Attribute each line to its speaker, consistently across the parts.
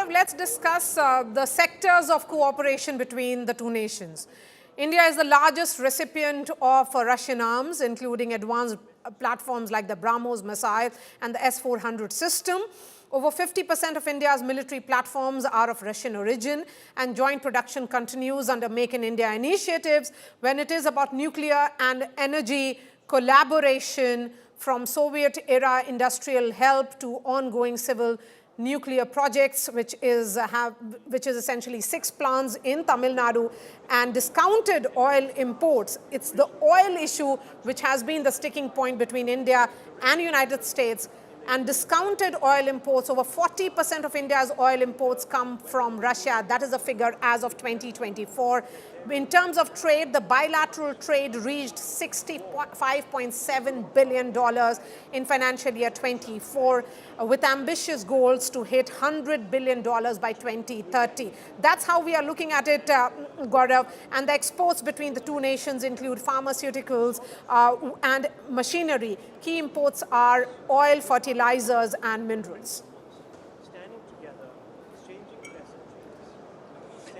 Speaker 1: Gaurav, let's discuss the sectors of cooperation between the two nations. India is the largest recipient of Russian arms, including advanced platforms like the BrahMos missile and the S-400 system. Over 50% of India's military platforms are of Russian origin, and joint production continues under Make in India initiatives when it is about nuclear and energy collaboration, from Soviet-era industrial help to ongoing civil nuclear projects, which is essentially 6 plants in Tamil Nadu, and discounted oil imports. It's the oil issue which has been the sticking point between India and United States. And discounted oil imports, over 40% of India's oil imports come from Russia. That is a figure as of 2024. In terms of trade, the bilateral trade reached $65.7 billion in financial year 24, with ambitious goals to hit $100 billion by 2030. That's how we are looking at it, Gaurav. And the exports between the two nations include pharmaceuticals and machinery. Key imports are oil, fertilizers, and minerals.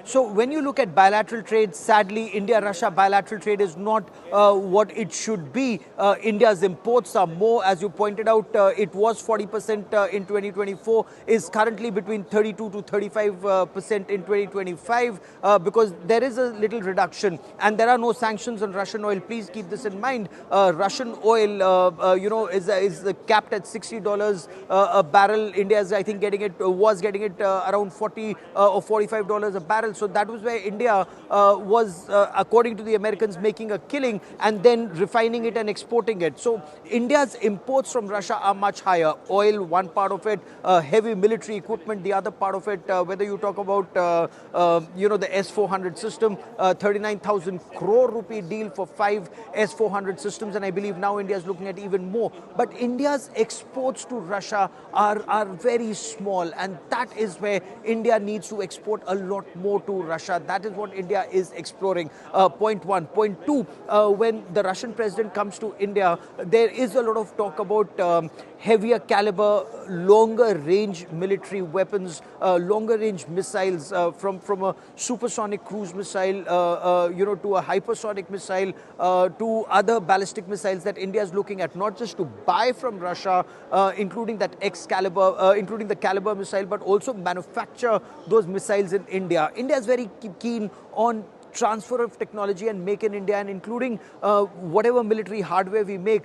Speaker 2: So when you look at bilateral trade, sadly, India-Russia bilateral trade is not what it should be. India's imports are more, as you pointed out, it was 40% in 2024, is currently between 32 to 35% in 2025, because there is a little reduction and there are no sanctions on Russian oil. Please keep this in mind. Russian oil, is capped at $60 a barrel. India is, I think, was getting it around $40 or $45 a barrel. So that was where India was, according to the Americans, making a killing and then refining it and exporting it. So India's imports from Russia are much higher. Oil, one part of it, heavy military equipment, the other part of it, whether you talk about, the S-400 system, 39,000 crore rupee deal for 5 S-400 systems. And I believe now India is looking at even more. But India's exports to Russia are very small. And that is where India needs to export a lot more to Russia. That is what India is exploring. Point one. Point two, when the Russian president comes to India, there is a lot of talk about heavier caliber, longer range military weapons, longer range missiles, from a supersonic cruise missile, to a hypersonic missile, to other ballistic missiles that India is looking at, not just to buy from Russia, including that including the Caliber missile, but also manufacture those missiles in India. India is very keen on transfer of technology and Make in India, and including whatever military hardware we make,